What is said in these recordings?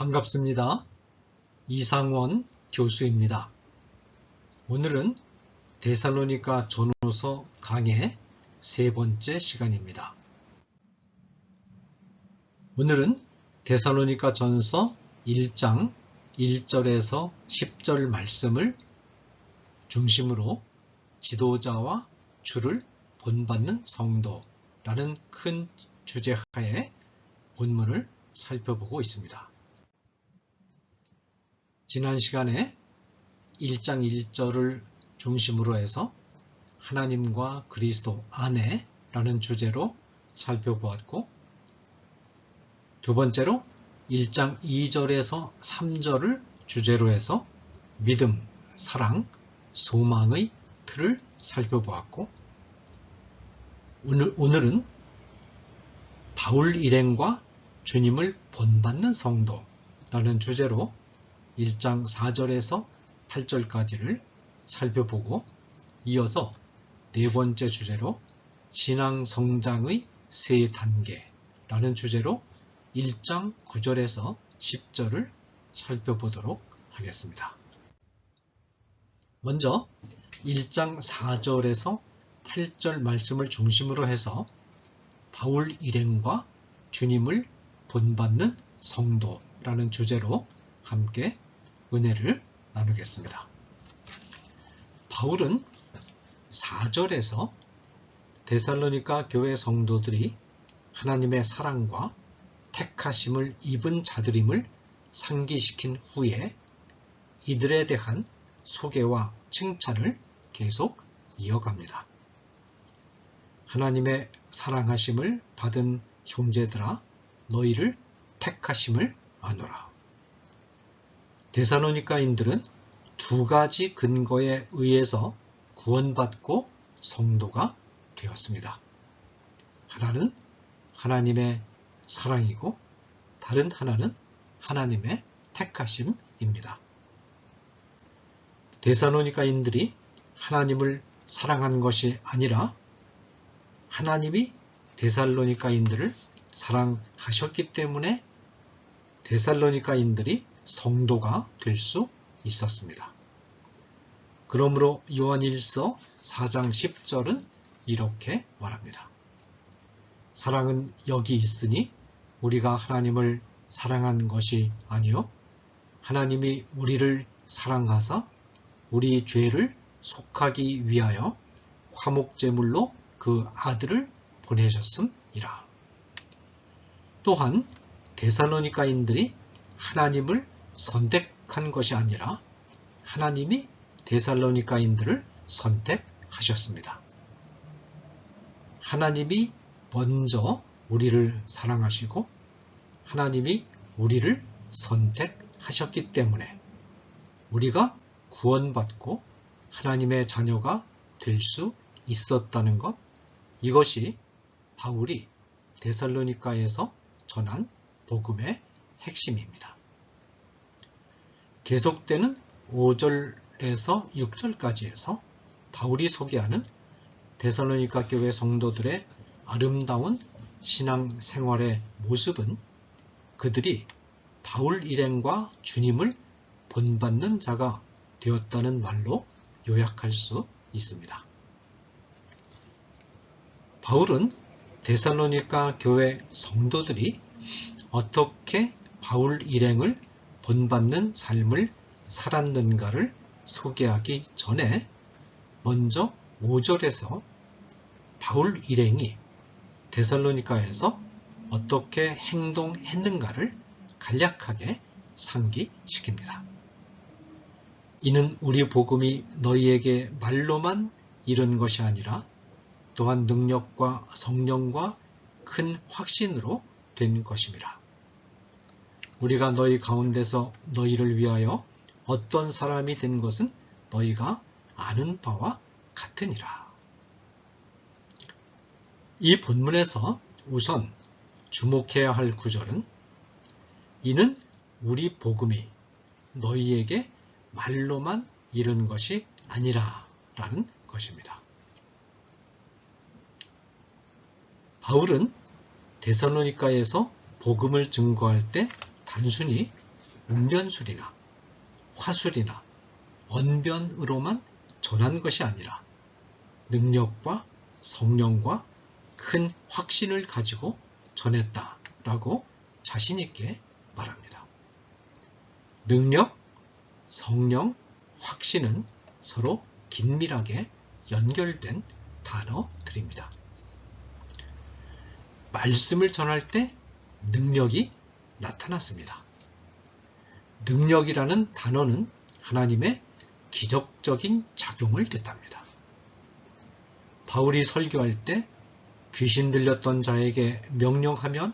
반갑습니다. 이상원 교수입니다. 오늘은 데살로니가 전후서 강의 세 번째 시간입니다. 오늘은 데살로니가 전서 1장 1절에서 10절 말씀을 중심으로 지도자와 주를 본받는 성도라는 큰 주제하에 본문을 살펴보고 있습니다. 지난 시간에 1장 1절을 중심으로 해서 하나님과 그리스도 안에라는 주제로 살펴보았고, 두 번째로 1장 2절에서 3절을 주제로 해서 믿음, 사랑, 소망의 틀을 살펴보았고, 오늘은 바울 일행과 주님을 본받는 성도라는 주제로 1장 4절에서 8절까지를 살펴보고, 이어서 네 번째 주제로 신앙 성장의 세 단계라는 주제로 1장 9절에서 10절을 살펴보도록 하겠습니다. 먼저 1장 4절에서 8절 말씀을 중심으로 해서 바울 일행과 주님을 본받는 성도라는 주제로 함께 은혜를 나누겠습니다. 바울은 4절에서 데살로니가 교회 성도들이 하나님의 사랑과 택하심을 입은 자들임을 상기시킨 후에 이들에 대한 소개와 칭찬을 계속 이어갑니다. 하나님의 사랑하심을 받은 형제들아, 너희를 택하심을 아노라. 데살로니가인들은 두 가지 근거에 의해서 구원받고 성도가 되었습니다. 하나는 하나님의 사랑이고 다른 하나는 하나님의 택하심입니다. 데살로니가인들이 하나님을 사랑한 것이 아니라 하나님이 데살로니가인들을 사랑하셨기 때문에 데살로니가인들이 성도가 될 수 있었습니다. 그러므로 요한일서 4장 10절은 이렇게 말합니다. 사랑은 여기 있으니 우리가 하나님을 사랑한 것이 아니요 하나님이 우리를 사랑하사 우리 죄를 속하기 위하여 화목제물로 그 아들을 보내셨음이라. 또한 데살로니가인들이 하나님을 선택한 것이 아니라 하나님이 데살로니가인들을 선택하셨습니다. 하나님이 먼저 우리를 사랑하시고 하나님이 우리를 선택하셨기 때문에 우리가 구원받고 하나님의 자녀가 될 수 있었다는 것, 이것이 바울이 데살로니가에서 전한 복음의 핵심입니다. 계속되는 5절에서 6절까지에서 바울이 소개하는 데살로니가 교회 성도들의 아름다운 신앙 생활의 모습은 그들이 바울 일행과 주님을 본받는 자가 되었다는 말로 요약할 수 있습니다. 바울은 데살로니가 교회 성도들이 어떻게 바울 일행을 본받는 삶을 살았는가를 소개하기 전에 먼저 5절에서 바울 일행이 데살로니가에서 어떻게 행동했는가를 간략하게 상기시킵니다. 이는 우리 복음이 너희에게 말로만 이른 것이 아니라 또한 능력과 성령과 큰 확신으로 된 것입니다. 우리가 너희 가운데서 너희를 위하여 어떤 사람이 된 것은 너희가 아는 바와 같으니라. 이 본문에서 우선 주목해야 할 구절은 이는 우리 복음이 너희에게 말로만 이른 것이 아니라 라는 것입니다. 바울은 데살로니가에서 복음을 증거할 때 단순히 운변술이나 화술이나 언변으로만 전한 것이 아니라 능력과 성령과 큰 확신을 가지고 전했다라고 자신있게 말합니다. 능력, 성령, 확신은 서로 긴밀하게 연결된 단어들입니다. 말씀을 전할 때 능력이 나타났습니다. 능력이라는 단어는 하나님의 기적적인 작용을 뜻합니다. 바울이 설교할 때 귀신 들렸던 자에게 명령하면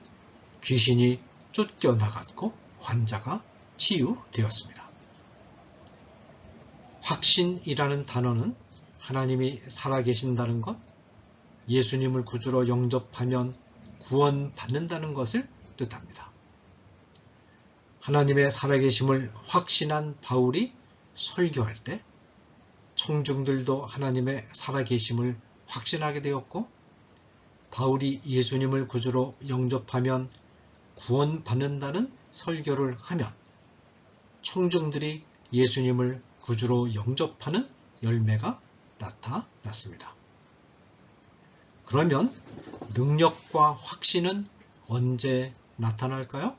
귀신이 쫓겨나갔고 환자가 치유되었습니다. 확신이라는 단어는 하나님이 살아계신다는 것, 예수님을 구주로 영접하면 구원받는다는 것을 뜻합니다. 하나님의 살아계심을 확신한 바울이 설교할 때 청중들도 하나님의 살아계심을 확신하게 되었고, 바울이 예수님을 구주로 영접하면 구원받는다는 설교를 하면 청중들이 예수님을 구주로 영접하는 열매가 나타났습니다. 그러면 능력과 확신은 언제 나타날까요?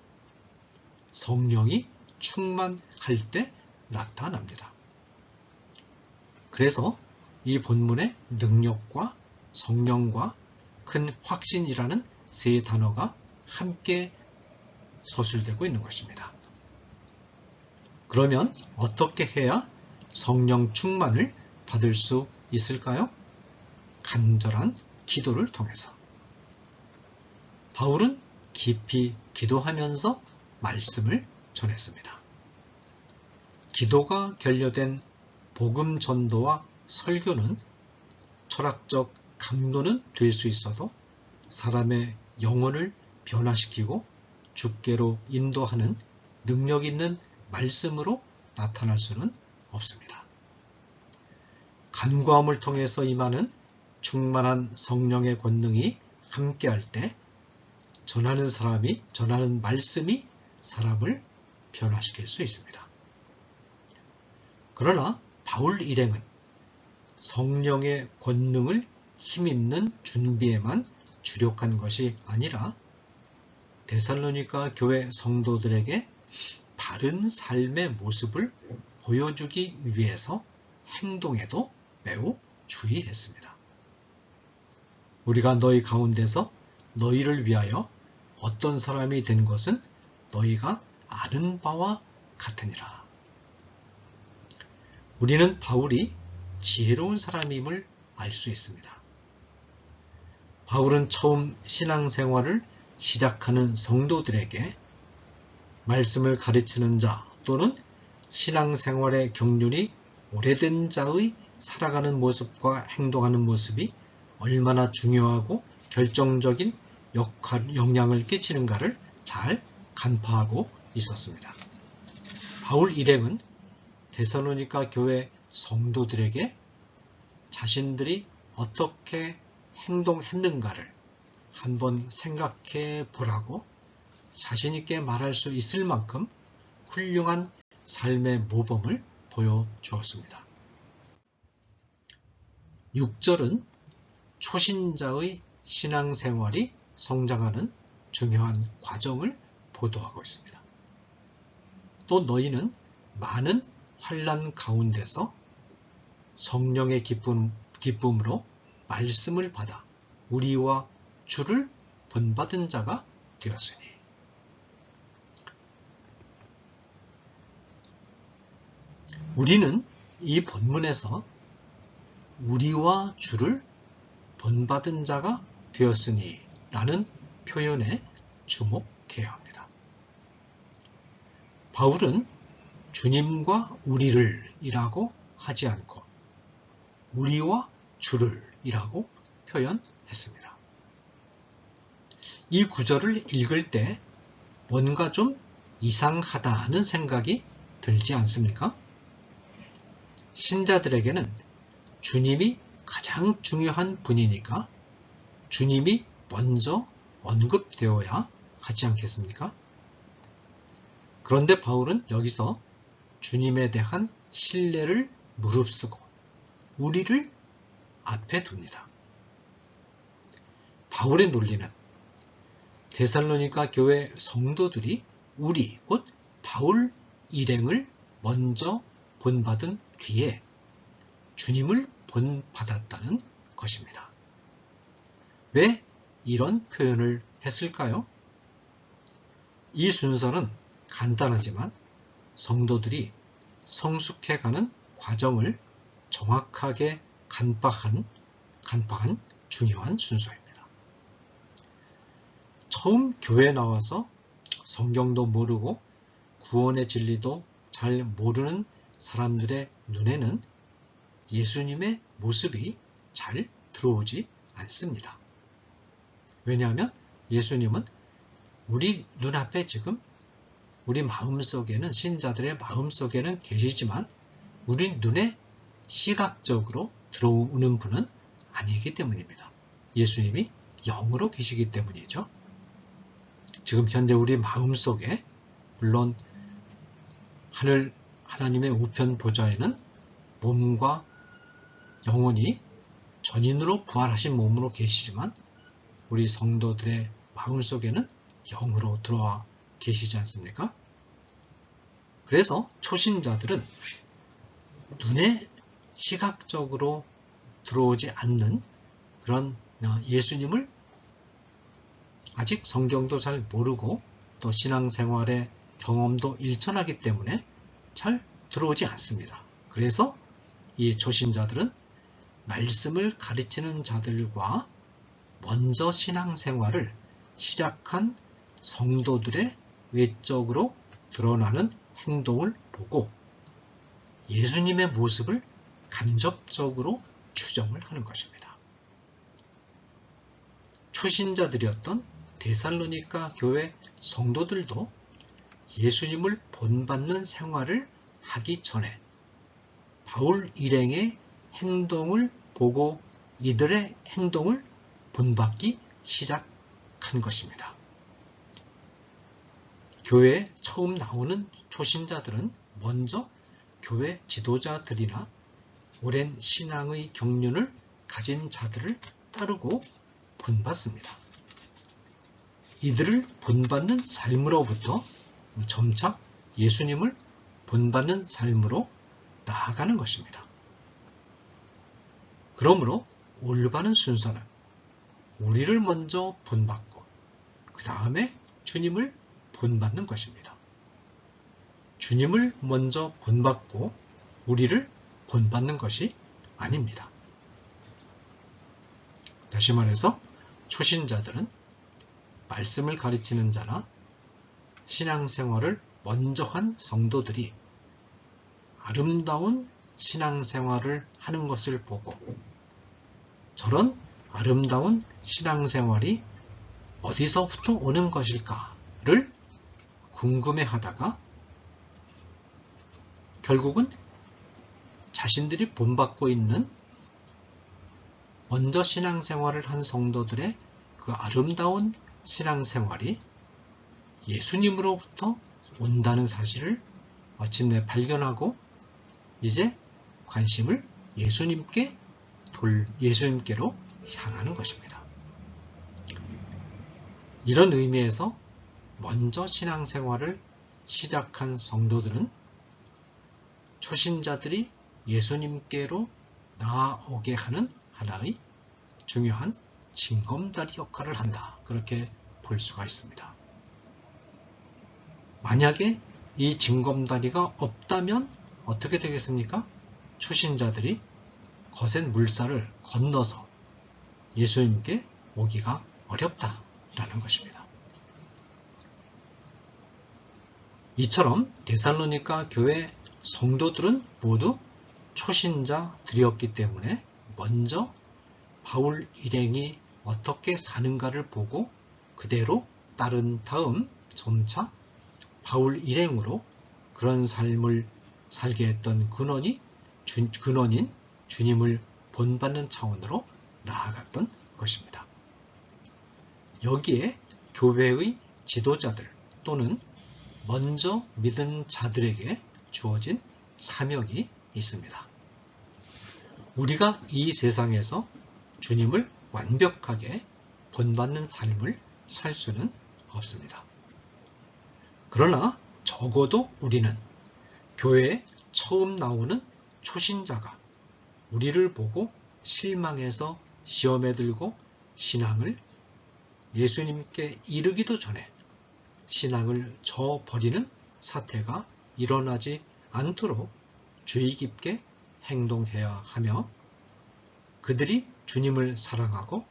성령이 충만할 때 나타납니다. 그래서 이 본문에 능력과 성령과 큰 확신이라는 세 단어가 함께 서술되고 있는 것입니다. 그러면 어떻게 해야 성령 충만을 받을 수 있을까요? 간절한 기도를 통해서. 바울은 깊이 기도하면서 말씀을 전했습니다. 기도가 결여된 복음 전도와 설교는 철학적 강도는 될 수 있어도 사람의 영혼을 변화시키고 주께로 인도하는 능력 있는 말씀으로 나타날 수는 없습니다. 간구함을 통해서 임하는 충만한 성령의 권능이 함께할 때 전하는 말씀이 사람을 변화시킬 수 있습니다. 그러나 바울 일행은 성령의 권능을 힘입는 준비에만 주력한 것이 아니라 데살로니가 교회 성도들에게 바른 삶의 모습을 보여주기 위해서 행동에도 매우 주의했습니다. 우리가 너희 가운데서 너희를 위하여 어떤 사람이 된 것은 너희가 아는 바와 같으니라. 우리는 바울이 지혜로운 사람임을 알 수 있습니다. 바울은 처음 신앙생활을 시작하는 성도들에게 말씀을 가르치는 자 또는 신앙생활의 경륜이 오래된 자의 살아가는 모습과 행동하는 모습이 얼마나 중요하고 결정적인 영향을 끼치는가를 잘 간파하고 있었습니다. 바울 일행은 데살로니가 교회 성도들에게 자신들이 어떻게 행동했는가를 한번 생각해 보라고 자신있게 말할 수 있을 만큼 훌륭한 삶의 모범을 보여주었습니다. 6절은 초신자의 신앙생활이 성장하는 중요한 과정을 보도하고 있습니다. 또 너희는 많은 환난 가운데서 성령의 기쁨으로 말씀을 받아 우리와 주를 본받은 자가 되었으니. 우리는 이 본문에서 우리와 주를 본받은 자가 되었으니 라는 표현에 주목해야 합니다. 바울은 주님과 우리를 이라고 하지 않고 우리와 주를 이라고 표현했습니다. 이 구절을 읽을 때 뭔가 좀 이상하다는 생각이 들지 않습니까? 신자들에게는 주님이 가장 중요한 분이니까 주님이 먼저 언급되어야 하지 않겠습니까? 그런데 바울은 여기서 주님에 대한 신뢰를 무릅쓰고 우리를 앞에 둡니다. 바울의 논리는 데살로니가 교회 성도들이 우리 곧 바울 일행을 먼저 본받은 뒤에 주님을 본받았다는 것입니다. 왜 이런 표현을 했을까요? 이 순서는 간단하지만 성도들이 성숙해가는 과정을 정확하게 간파한 중요한 순서입니다. 처음 교회에 나와서 성경도 모르고 구원의 진리도 잘 모르는 사람들의 눈에는 예수님의 모습이 잘 들어오지 않습니다. 왜냐하면 예수님은 우리 눈앞에 지금 우리 마음속에는 신자들의 마음속에는 계시지만 우리 눈에 시각적으로 들어오는 분은 아니기 때문입니다. 예수님이 영으로 계시기 때문이죠. 지금 현재 우리 마음속에 물론 하나님의 우편 보좌에는 몸과 영혼이 전인으로 부활하신 몸으로 계시지만 우리 성도들의 마음속에는 영으로 들어와 계시지 않습니까? 그래서 초신자들은 눈에 시각적으로 들어오지 않는 그런 예수님을 아직 성경도 잘 모르고 또 신앙생활의 경험도 일천하기 때문에 잘 들어오지 않습니다. 그래서 이 초신자들은 말씀을 가르치는 자들과 먼저 신앙생활을 시작한 성도들의 외적으로 드러나는 행동을 보고 예수님의 모습을 간접적으로 추정을 하는 것입니다. 초신자들이었던 데살로니가 교회 성도들도 예수님을 본받는 생활을 하기 전에 바울 일행의 행동을 보고 이들의 행동을 본받기 시작한 것입니다. 교회에 처음 나오는 초신자들은 먼저 교회 지도자들이나 오랜 신앙의 경륜을 가진 자들을 따르고 본받습니다. 이들을 본받는 삶으로부터 점차 예수님을 본받는 삶으로 나아가는 것입니다. 그러므로 올바른 순서는 우리를 먼저 본받고 그 다음에 주님을 본받는 것입니다. 주님을 먼저 본받고 우리를 본받는 것이 아닙니다. 다시 말해서 초신자들은 말씀을 가르치는 자나 신앙생활을 먼저 한 성도들이 아름다운 신앙생활을 하는 것을 보고 저런 아름다운 신앙생활이 어디서부터 오는 것일까를 궁금해하다가 결국은 자신들이 본받고 있는 먼저 신앙생활을 한 성도들의 그 아름다운 신앙생활이 예수님으로부터 온다는 사실을 마침내 발견하고 이제 관심을 예수님께로 향하는 것입니다. 이런 의미에서 먼저 신앙생활을 시작한 성도들은 초신자들이 예수님께로 나아오게 하는 하나의 중요한 징검다리 역할을 한다. 그렇게 볼 수가 있습니다. 만약에 이 징검다리가 없다면 어떻게 되겠습니까? 초신자들이 거센 물살을 건너서 예수님께 오기가 어렵다라는 것입니다. 이처럼 데살로니가 교회 성도들은 모두 초신자들이었기 때문에 먼저 바울 일행이 어떻게 사는가를 보고 그대로 따른 다음 점차 바울 일행으로 그런 삶을 살게 했던 근원인 주님을 본받는 차원으로 나아갔던 것입니다. 여기에 교회의 지도자들 또는 먼저 믿은 자들에게 주어진 사명이 있습니다. 우리가 이 세상에서 주님을 완벽하게 본받는 삶을 살 수는 없습니다. 그러나 적어도 우리는 교회에 처음 나오는 초신자가 우리를 보고 실망해서 시험에 들고 신앙을 예수님께 이르기도 전에 신앙을 저버리는 사태가 일어나지 않도록 주의 깊게 행동해야 하며, 그들이 주님을 사랑하고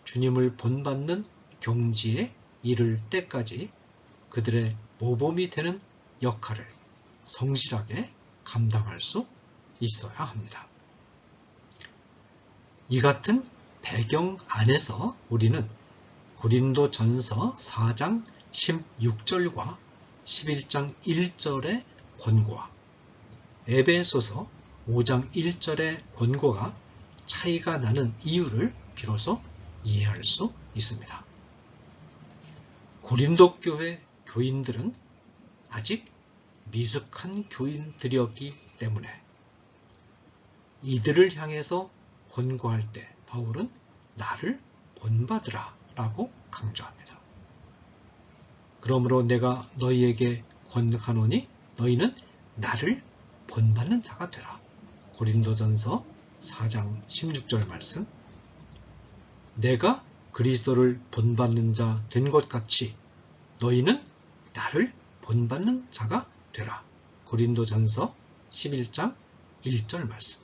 주님을 본받는 경지에 이를 때까지 그들의 모범이 되는 역할을 성실하게 감당할 수 있어야 합니다. 이 같은 배경 안에서 우리는 고린도전서 4장 16절과 11장 1절의 권고와 에베소서 5장 1절의 권고가 차이가 나는 이유를 비로소 이해할 수 있습니다. 고린도 교회 교인들은 아직 미숙한 교인들이었기 때문에 이들을 향해서 권고할 때 바울은 나를 본받으라 라고 강조합니다. 그러므로 내가 너희에게 권하노니 너희는 나를 본받는 자가 되라. 고린도전서 4장 16절 말씀. 내가 그리스도를 본받는 자 된 것 같이 너희는 나를 본받는 자가 되라. 고린도전서 11장 1절 말씀.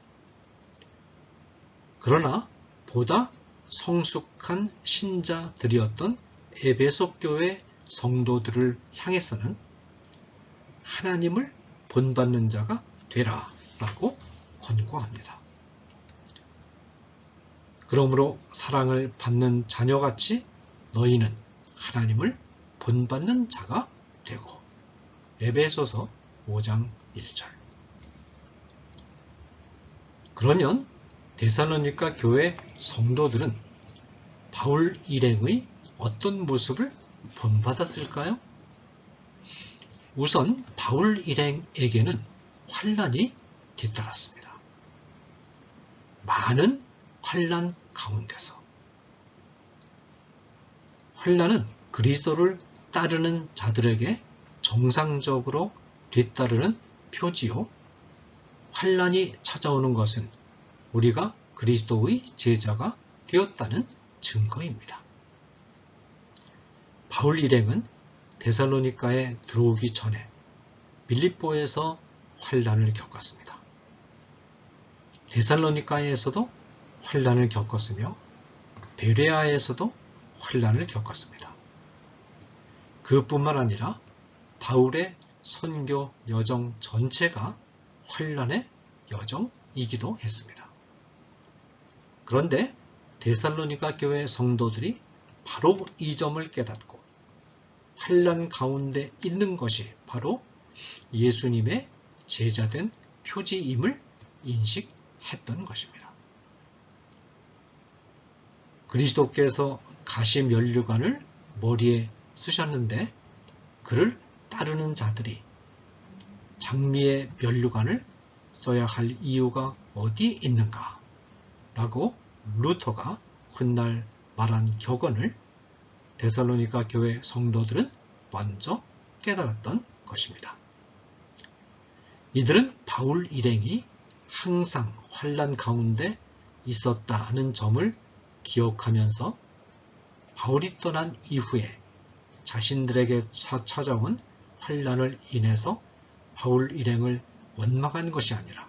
그러나 보다 성숙한 신자들이었던 에베소 교회 성도들을 향해서는 하나님을 본받는 자가 되라 라고 권고합니다. 그러므로 사랑을 받는 자녀같이 너희는 하나님을 본받는 자가 되고. 에베소서 5장 1절. 그러면 데살로니가 교회 성도들은 바울 일행의 어떤 모습을 본받았을까요? 우선 바울 일행에게는 환난이 뒤따랐습니다. 많은 환난 가운데서. 환난은 그리스도를 따르는 자들에게 정상적으로 뒤따르는 표지요, 환난이 찾아오는 것은 우리가 그리스도의 제자가 되었다는 증거입니다. 바울 일행은 데살로니가에 들어오기 전에 빌립보에서 환난을 겪었습니다. 데살로니가에서도 환난을 겪었으며 베레아에서도 환난을 겪었습니다. 그뿐만 아니라 바울의 선교 여정 전체가 환난의 여정이기도 했습니다. 그런데 데살로니가 교회 성도들이 바로 이 점을 깨닫고 환난 가운데 있는 것이 바로 예수님의 제자된 표지임을 인식했던 것입니다. 그리스도께서 가시 면류관을 머리에 쓰셨는데 그를 따르는 자들이 장미의 면류관을 써야 할 이유가 어디 있는가? 라고 루터가 훗날 말한 격언을 데살로니가 교회 성도들은 먼저 깨달았던 것입니다. 이들은 바울 일행이 항상 환난 가운데 있었다는 점을 기억하면서 바울이 떠난 이후에 자신들에게 찾아온 환난을 인해서 바울 일행을 원망한 것이 아니라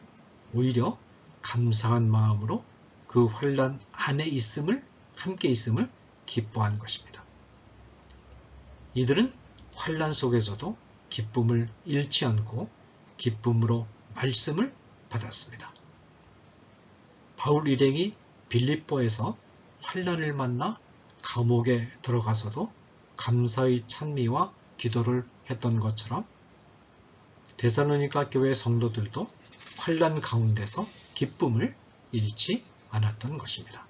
오히려 감사한 마음으로 그 환난 안에 함께 있음을 기뻐한 것입니다. 이들은 환난 속에서도 기쁨을 잃지 않고 기쁨으로 말씀을 받았습니다. 바울 일행이 빌립보에서 환난을 만나 감옥에 들어가서도 감사의 찬미와 기도를 했던 것처럼 데살로니가 교회 성도들도 환난 가운데서 기쁨을 잃지 않았던 것입니다.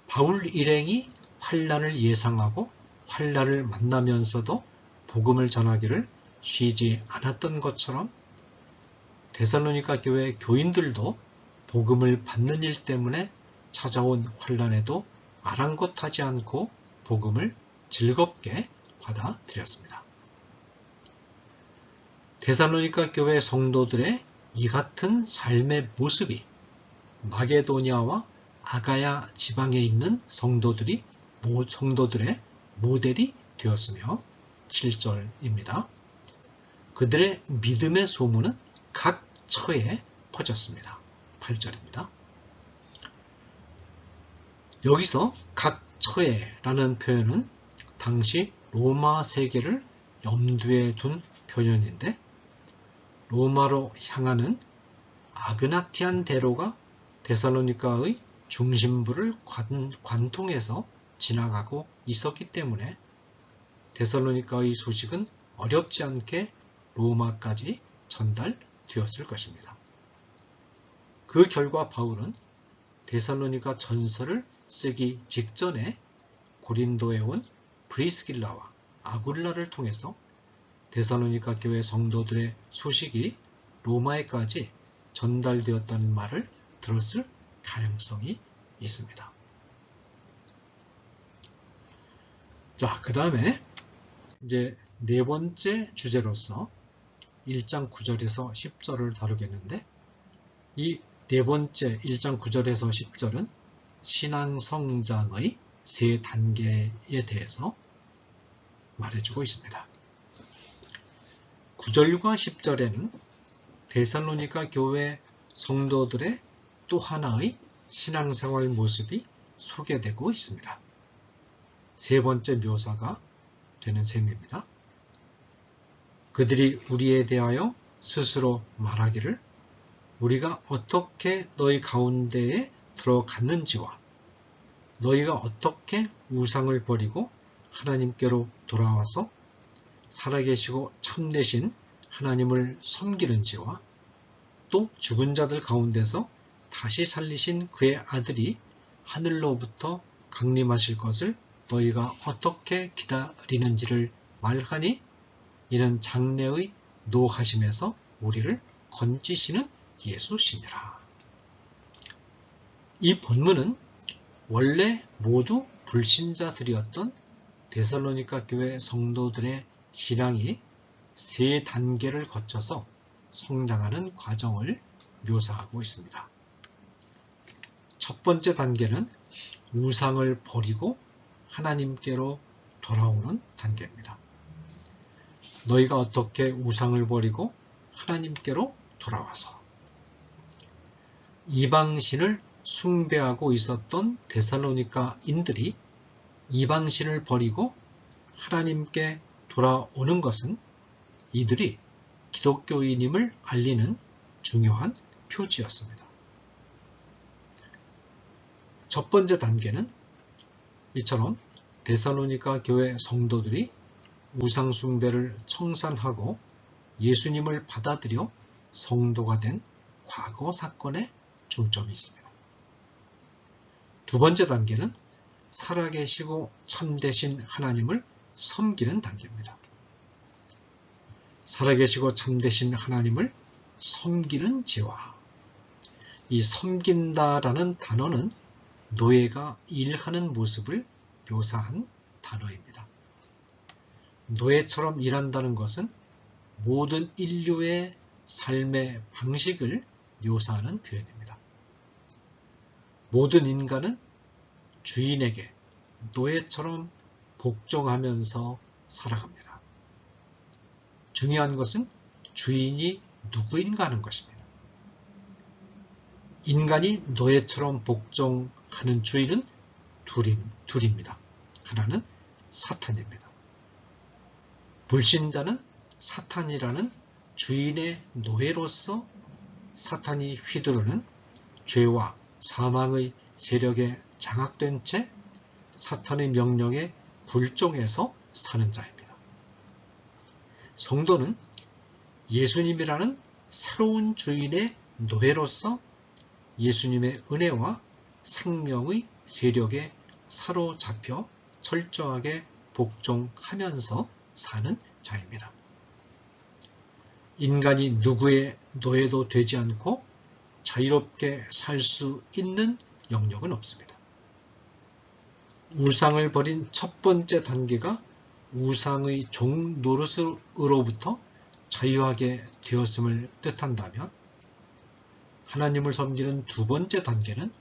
바울 일행이 환난을 예상하고 환난을 만나면서도 복음을 전하기를 쉬지 않았던 것처럼 데살로니가 교회 교인들도 복음을 받는 일 때문에 찾아온 환난에도 아랑곳하지 않고 복음을 즐겁게 받아들였습니다. 데살로니가 교회 성도들의 이 같은 삶의 모습이 마게도니아와 아가야 지방에 있는 성도들의 모델이 되었으며 7절입니다. 그들의 믿음의 소문은 각 처에 퍼졌습니다. 8절입니다. 여기서 각 처에라는 표현은 당시 로마 세계를 염두에 둔 표현인데 로마로 향하는 아그나티안 대로가 데살로니가의 중심부를 관통해서 지나가고 있었기 때문에 데살로니가의 소식은 어렵지 않게 로마까지 전달되었을 것입니다. 그 결과 바울은 데살로니가 전서를 쓰기 직전에 고린도에 온 브리스길라와 아굴라를 통해서 데살로니가 교회 성도들의 소식이 로마에까지 전달되었다는 말을 들었을 가능성이 있습니다. 자, 그 다음에 이제 네 번째 주제로서 1장 9절에서 10절을 다루겠는데 이 네 번째 1장 9절에서 10절은 신앙 성장의 세 단계에 대해서 말해주고 있습니다. 9절과 10절에는 데살로니가 교회 성도들의 또 하나의 신앙생활 모습이 소개되고 있습니다. 세 번째 묘사가 되는 셈입니다. 그들이 우리에 대하여 스스로 말하기를 우리가 어떻게 너희 가운데에 들어갔는지와 너희가 어떻게 우상을 버리고 하나님께로 돌아와서 살아계시고 참되신 하나님을 섬기는지와 또 죽은 자들 가운데서 다시 살리신 그의 아들이 하늘로부터 강림하실 것을 너희가 어떻게 기다리는지를 말하니 이는 장래의 노하심에서 우리를 건지시는 예수시니라. 이 본문은 원래 모두 불신자들이었던 데살로니가 교회 성도들의 신앙이 세 단계를 거쳐서 성장하는 과정을 묘사하고 있습니다. 첫 번째 단계는 우상을 버리고 하나님께로 돌아오는 단계입니다. 너희가 어떻게 우상을 버리고 하나님께로 돌아와서 이방신을 숭배하고 있었던 데살로니가인들이 이방신을 버리고 하나님께 돌아오는 것은 이들이 기독교인임을 알리는 중요한 표지였습니다. 첫 번째 단계는 이처럼 데살로니가 교회 성도들이 우상 숭배를 청산하고 예수님을 받아들여 성도가 된 과거 사건에 중점이 있습니다. 두 번째 단계는 살아계시고 참되신 하나님을 섬기는 단계입니다. 살아계시고 참되신 하나님을 섬기는 지와 이 섬긴다라는 단어는 노예가 일하는 모습을 묘사한 단어입니다. 노예처럼 일한다는 것은 모든 인류의 삶의 방식을 묘사하는 표현입니다. 모든 인간은 주인에게 노예처럼 복종하면서 살아갑니다. 중요한 것은 주인이 누구인가 하는 것입니다. 인간이 노예처럼 복종하는 주인은 둘입니다. 하나는 사탄입니다. 불신자는 사탄이라는 주인의 노예로서 사탄이 휘두르는 죄와 사망의 세력에 장악된 채 사탄의 명령에 굴종해서 사는 자입니다. 성도는 예수님이라는 새로운 주인의 노예로서 예수님의 은혜와 생명의 세력에 사로잡혀 철저하게 복종하면서 사는 자입니다. 인간이 누구의 노예도 되지 않고 자유롭게 살 수 있는 영역은 없습니다. 우상을 버린 첫 번째 단계가 우상의 종 노릇으로부터 자유하게 되었음을 뜻한다면, 하나님을 섬기는 두 번째 단계는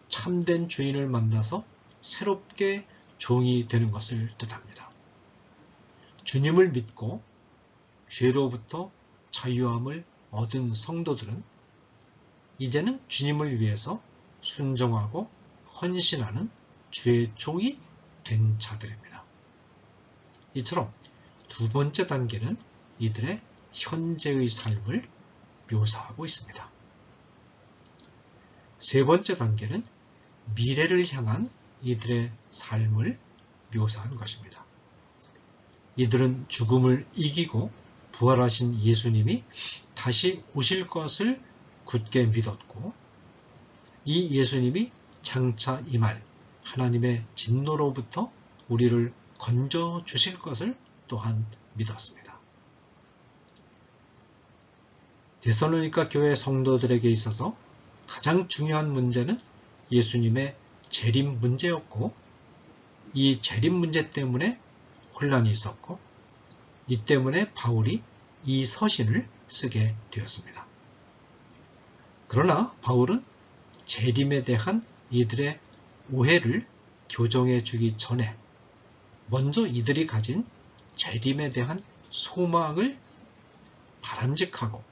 참된 주인을 만나서 새롭게 종이 되는 것을 뜻합니다. 주님을 믿고 죄로부터 자유함을 얻은 성도들은 이제는 주님을 위해서 순종하고 헌신하는 주의 종이 된 자들입니다. 이처럼 두 번째 단계는 이들의 현재의 삶을 묘사하고 있습니다. 세 번째 단계는 미래를 향한 이들의 삶을 묘사한 것입니다. 이들은 죽음을 이기고 부활하신 예수님이 다시 오실 것을 굳게 믿었고, 이 예수님이 장차 임할 하나님의 진노로부터 우리를 건져 주실 것을 또한 믿었습니다. 데살로니가 교회 성도들에게 있어서 가장 중요한 문제는 예수님의 재림 문제였고, 이 재림 문제 때문에 혼란이 있었고, 이 때문에 바울이 이 서신을 쓰게 되었습니다. 그러나 바울은 재림에 대한 이들의 오해를 교정해 주기 전에 먼저 이들이 가진 재림에 대한 소망을 바람직하고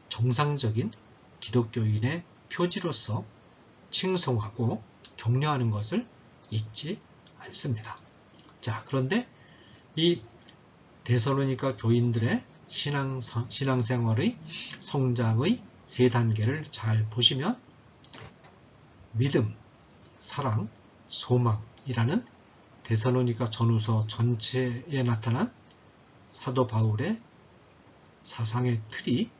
정상적인 기독교인의 표지로서 칭송하고 격려하는 것을 잊지 않습니다. 자, 그런데 이 데살로니가 교인들의 신앙생활의 성장의 세 단계를 잘 보시면 믿음, 사랑, 소망이라는 데살로니가 전후서 전체에 나타난 사도 바울의 사상의 틀이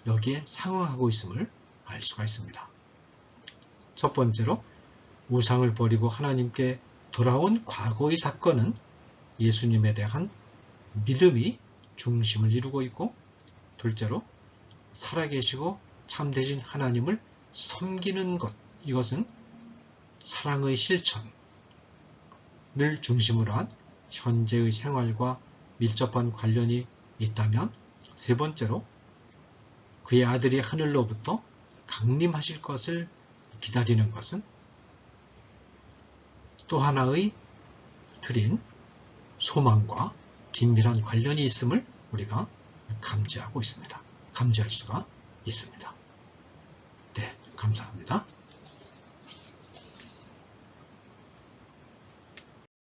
여기에 상응하고 있음을 알 수가 있습니다. 첫 번째로 우상을 버리고 하나님께 돌아온 과거의 사건은 예수님에 대한 믿음이 중심을 이루고 있고, 둘째로 살아계시고 참되신 하나님을 섬기는 것, 이것은 사랑의 실천을 중심으로 한 현재의 생활과 밀접한 관련이 있다면, 세 번째로 그의 아들이 하늘로부터 강림하실 것을 기다리는 것은 또 하나의 틀인 소망과 긴밀한 관련이 있음을 우리가 감지할 수가 있습니다. 네, 감사합니다.